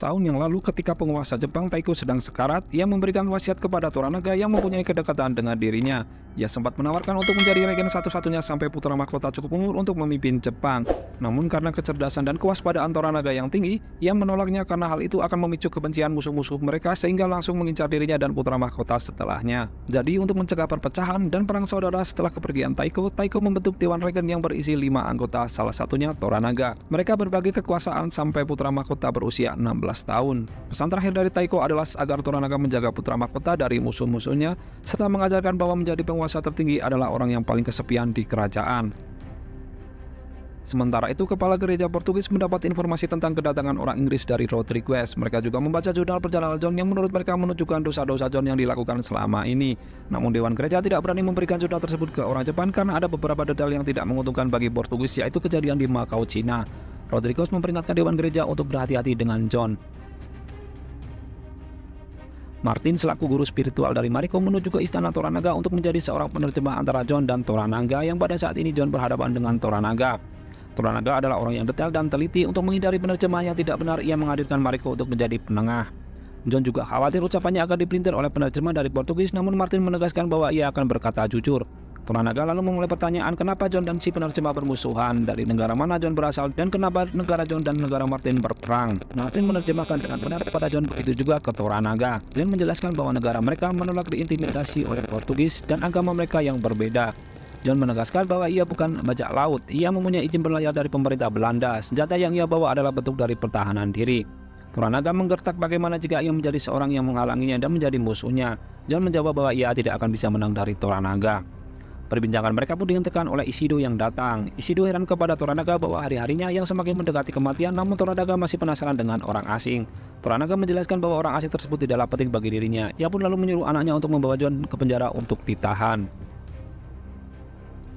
tahun yang lalu ketika penguasa Jepang Taiko sedang sekarat, ia memberikan wasiat kepada Toranaga yang mempunyai kedekatan dengan dirinya. Ia sempat menawarkan untuk menjadi regen satu-satunya sampai putra mahkota cukup umur untuk memimpin Jepang. Namun karena kecerdasan dan kewaspadaan Toranaga yang tinggi, ia menolaknya karena hal itu akan memicu kebencian musuh-musuh mereka sehingga langsung mengincar dirinya dan putra mahkota setelahnya. Jadi untuk mencegah perpecahan dan perang saudara setelah kepergian Taiko, Taiko membentuk Dewan Regen yang berisi 5 anggota, salah satunya Toranaga. Mereka berbagi kekuasaan sampai putra mahkota berusia 16 tahun. Pesan terakhir dari Taiko adalah agar Toranaga menjaga putra mahkota dari musuh-musuhnya, serta mengajarkan bahwa menjadi penguasa tertinggi adalah orang yang paling kesepian di kerajaan. Sementara itu, kepala gereja Portugis mendapat informasi tentang kedatangan orang Inggris dari Rodrigues. Mereka juga membaca jurnal perjalanan John yang menurut mereka menunjukkan dosa-dosa John yang dilakukan selama ini. Namun Dewan Gereja tidak berani memberikan jurnal tersebut ke orang Jepang karena ada beberapa detail yang tidak menguntungkan bagi Portugis, yaitu kejadian di Macau, Cina. Rodrigues memperingatkan Dewan Gereja untuk berhati-hati dengan John. Martin selaku guru spiritual dari Mariko menuju ke istana Toranaga untuk menjadi seorang penerjemah antara John dan Toranaga yang pada saat ini John berhadapan dengan Toranaga. Toranaga adalah orang yang detail dan teliti. Untuk menghindari penerjemah yang tidak benar, ia menghadirkan Mariko untuk menjadi penengah. John juga khawatir ucapannya akan dipelintir oleh penerjemah dari Portugis, namun Martin menegaskan bahwa ia akan berkata jujur. Toranaga lalu memulai pertanyaan kenapa John dan si penerjemah bermusuhan, dari negara mana John berasal, dan kenapa negara John dan negara Martin berperang. Martin menerjemahkan dengan benar kepada John, begitu juga ke Toranaga. John menjelaskan bahwa negara mereka menolak diintimidasi oleh Portugis dan agama mereka yang berbeda. John menegaskan bahwa ia bukan bajak laut, ia mempunyai izin berlayar dari pemerintah Belanda. Senjata yang ia bawa adalah bentuk dari pertahanan diri. Toranaga menggertak bagaimana jika ia menjadi seorang yang menghalanginya dan menjadi musuhnya. John menjawab bahwa ia tidak akan bisa menang dari Toranaga. Perbincangan mereka pun dihentikan oleh Ishido yang datang. Ishido heran kepada Toranaga bahwa hari-harinya yang semakin mendekati kematian, namun Toranaga masih penasaran dengan orang asing. Toranaga menjelaskan bahwa orang asing tersebut tidaklah penting bagi dirinya. Ia pun lalu menyuruh anaknya untuk membawa John ke penjara untuk ditahan.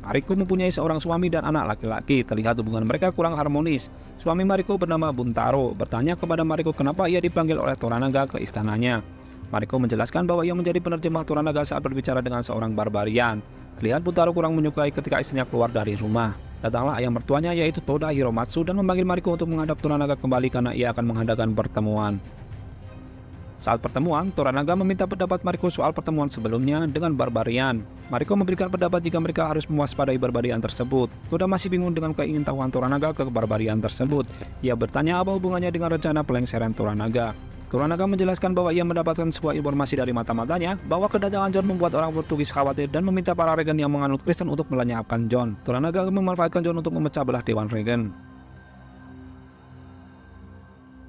Mariko mempunyai seorang suami dan anak laki-laki. Terlihat hubungan mereka kurang harmonis. Suami Mariko bernama Buntaro bertanya kepada Mariko kenapa ia dipanggil oleh Toranaga ke istananya. Mariko menjelaskan bahwa ia menjadi penerjemah Toranaga saat berbicara dengan seorang barbarian. Terlihat Buntaro kurang menyukai ketika istrinya keluar dari rumah. Datanglah ayah mertuanya yaitu Toda Hiromatsu dan memanggil Mariko untuk menghadap Toranaga kembali karena ia akan mengadakan pertemuan. Saat pertemuan, Toranaga meminta pendapat Mariko soal pertemuan sebelumnya dengan barbarian. Mariko memberikan pendapat jika mereka harus mewaspadai barbarian tersebut. Toda masih bingung dengan keingintahuan Toranaga ke barbarian tersebut. Ia bertanya apa hubungannya dengan rencana pelengseran Toranaga. Toranaga menjelaskan bahwa ia mendapatkan sebuah informasi dari mata-matanya bahwa kedatangan John membuat orang Portugis khawatir dan meminta para regen yang menganut Kristen untuk melenyapkan John. Toranaga memanfaatkan John untuk memecah belah Dewan Regen.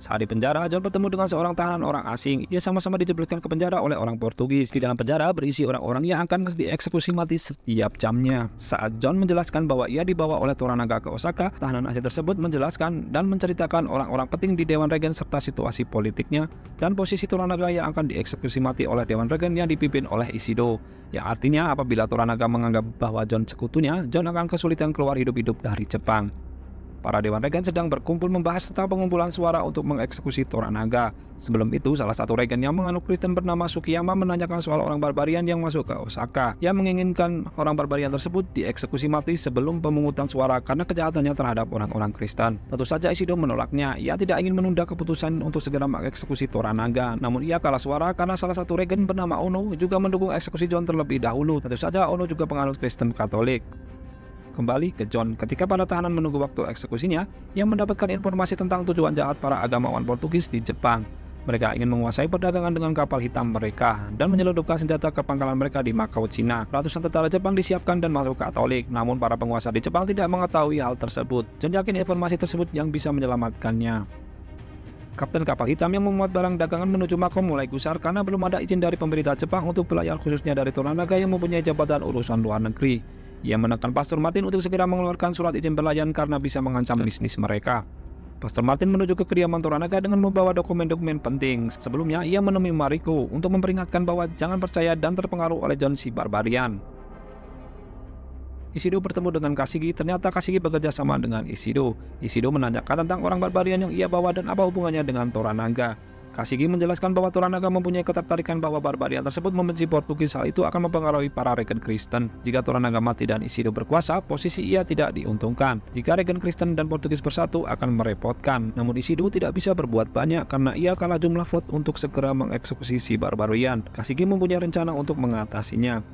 Saat di penjara, John bertemu dengan seorang tahanan orang asing. Ia sama-sama dijebloskan ke penjara oleh orang Portugis. Di dalam penjara berisi orang-orang yang akan dieksekusi mati setiap jamnya. Saat John menjelaskan bahwa ia dibawa oleh Toranaga ke Osaka, tahanan asing tersebut menjelaskan dan menceritakan orang-orang penting di Dewan Regen serta situasi politiknya dan posisi Toranaga yang akan dieksekusi mati oleh Dewan Regen yang dipimpin oleh Ishido. Yang artinya apabila Toranaga menganggap bahwa John sekutunya, John akan kesulitan keluar hidup-hidup dari Jepang. Para Dewan Regen sedang berkumpul membahas tentang pengumpulan suara untuk mengeksekusi Toranaga. Sebelum itu, salah satu regen yang menganut Kristen bernama Sukiyama menanyakan soal orang barbarian yang masuk ke Osaka. Ia menginginkan orang barbarian tersebut dieksekusi mati sebelum pemungutan suara karena kejahatannya terhadap orang-orang Kristen. Tentu saja Ishido menolaknya. Ia tidak ingin menunda keputusan untuk segera mengeksekusi Toranaga. Namun ia kalah suara karena salah satu regen bernama Ono juga mendukung eksekusi John terlebih dahulu. Tentu saja Ono juga penganut Kristen Katolik. Kembali ke John, ketika para tahanan menunggu waktu eksekusinya, ia mendapatkan informasi tentang tujuan jahat para agamawan Portugis di Jepang. Mereka ingin menguasai perdagangan dengan kapal hitam mereka dan menyelundupkan senjata ke pangkalan mereka di Macau, Cina. Ratusan tentara Jepang disiapkan dan masuk Katolik, namun para penguasa di Jepang tidak mengetahui hal tersebut. John yakin informasi tersebut yang bisa menyelamatkannya. Kapten kapal hitam yang memuat barang dagangan menuju Macau mulai gusar karena belum ada izin dari pemerintah Jepang untuk berlayar khususnya dari Toranaga yang mempunyai jabatan urusan luar negeri. Ia menekan Pastor Martin untuk segera mengeluarkan surat izin berlayar karena bisa mengancam bisnis mereka. Pastor Martin menuju ke kediaman Toranaga dengan membawa dokumen-dokumen penting. Sebelumnya, ia menemui Mariko untuk memperingatkan bahwa jangan percaya dan terpengaruh oleh John si Barbarian. Ishido bertemu dengan Kashigi. Ternyata Kashigi bekerja sama dengan Ishido. Ishido menanyakan tentang orang Barbarian yang ia bawa dan apa hubungannya dengan Toranaga. Kasigi menjelaskan bahwa Toranaga mempunyai ketertarikan bahwa barbarian tersebut membenci Portugis. Hal itu akan mempengaruhi para regen Kristen. Jika Toranaga mati dan Isidro berkuasa, posisi ia tidak diuntungkan. Jika regen Kristen dan Portugis bersatu akan merepotkan. Namun Isidro tidak bisa berbuat banyak karena ia kalah jumlah vote untuk segera mengeksekusi si barbarian. Kasigi mempunyai rencana untuk mengatasinya.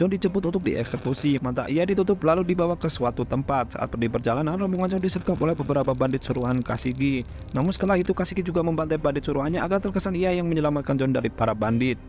John dijemput untuk dieksekusi, mata ia ditutup lalu dibawa ke suatu tempat. Saat di perjalanan, rombongan John disergap oleh beberapa bandit suruhan Kasigi. Namun setelah itu Kasigi juga membantai bandit suruhannya agar terkesan ia yang menyelamatkan John dari para bandit.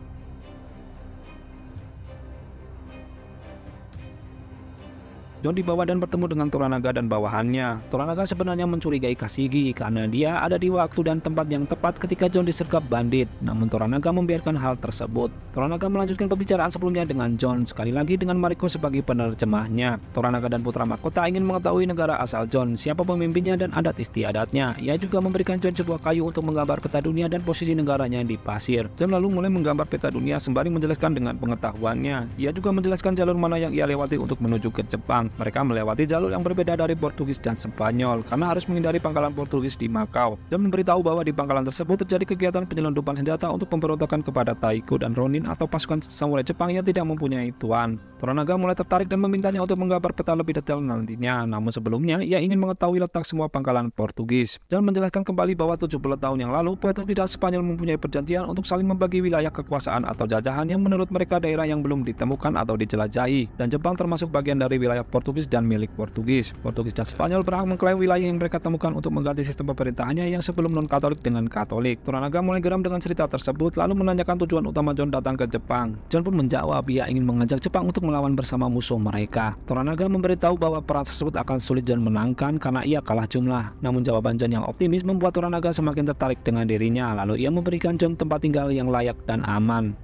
John dibawa dan bertemu dengan Toranaga dan bawahannya. Toranaga sebenarnya mencurigai Kasigi karena dia ada di waktu dan tempat yang tepat ketika John disergap bandit. Namun Toranaga membiarkan hal tersebut. Toranaga melanjutkan pembicaraan sebelumnya dengan John, sekali lagi dengan Mariko sebagai penerjemahnya. Toranaga dan putra mahkota ingin mengetahui negara asal John, siapa pemimpinnya dan adat istiadatnya. Ia juga memberikan John sebuah kayu untuk menggambar peta dunia dan posisi negaranya di pasir. John lalu mulai menggambar peta dunia sembari menjelaskan dengan pengetahuannya. Ia juga menjelaskan jalur mana yang ia lewati untuk menuju ke Jepang. Mereka melewati jalur yang berbeda dari Portugis dan Spanyol karena harus menghindari pangkalan Portugis di Macau. Dan memberitahu bahwa di pangkalan tersebut terjadi kegiatan penyelundupan senjata untuk pemberontakan kepada Taiko dan Ronin atau pasukan samurai Jepang yang tidak mempunyai tuan. Toranaga mulai tertarik dan memintanya untuk menggambar peta lebih detail nantinya. Namun sebelumnya ia ingin mengetahui letak semua pangkalan Portugis dan menjelaskan kembali bahwa 70 tahun yang lalu Portugis dan Spanyol mempunyai perjanjian untuk saling membagi wilayah kekuasaan atau jajahan yang menurut mereka daerah yang belum ditemukan atau dijelajahi, dan Jepang termasuk bagian dari wilayah Portugis dan milik Portugis. Portugis dan Spanyol berhak mengklaim wilayah yang mereka temukan untuk mengganti sistem pemerintahannya yang sebelum non-Katolik dengan Katolik. Toranaga mulai geram dengan cerita tersebut lalu menanyakan tujuan utama John datang ke Jepang. John pun menjawab ia ingin mengajak Jepang untuk melawan bersama musuh mereka. Toranaga memberitahu bahwa perang tersebut akan sulit John menangkan karena ia kalah jumlah. Namun jawaban John yang optimis membuat Toranaga semakin tertarik dengan dirinya. Lalu ia memberikan John tempat tinggal yang layak dan aman.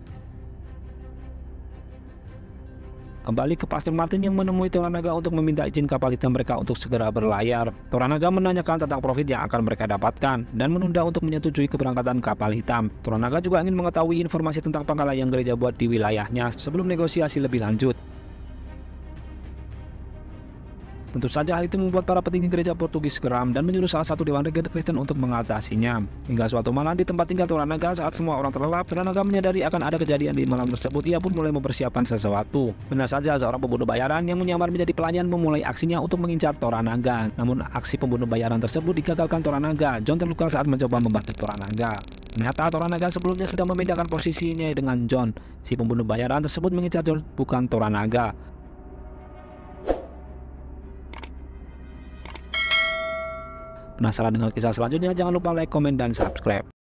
Kembali ke Pastor Martin yang menemui Toranaga untuk meminta izin kapal hitam mereka untuk segera berlayar. Toranaga menanyakan tentang profit yang akan mereka dapatkan dan menunda untuk menyetujui keberangkatan kapal hitam. Toranaga juga ingin mengetahui informasi tentang pangkalan yang gereja buat di wilayahnya sebelum negosiasi lebih lanjut. Tentu saja hal itu membuat para petinggi gereja Portugis geram dan menyuruh salah satu dewan regen Kristen untuk mengatasinya. Hingga suatu malam di tempat tinggal Toranaga saat semua orang terlelap, Toranaga menyadari akan ada kejadian di malam tersebut. Ia pun mulai mempersiapkan sesuatu. Benar saja seorang pembunuh bayaran yang menyamar menjadi pelayan memulai aksinya untuk mengincar Toranaga. Namun aksi pembunuh bayaran tersebut digagalkan Toranaga. John terluka saat mencoba membantu Toranaga. Ternyata Toranaga sebelumnya sudah memindahkan posisinya dengan John. Si pembunuh bayaran tersebut mengincar John, bukan Toranaga. Penasaran dengan kisah selanjutnya? Jangan lupa like, komen, dan subscribe.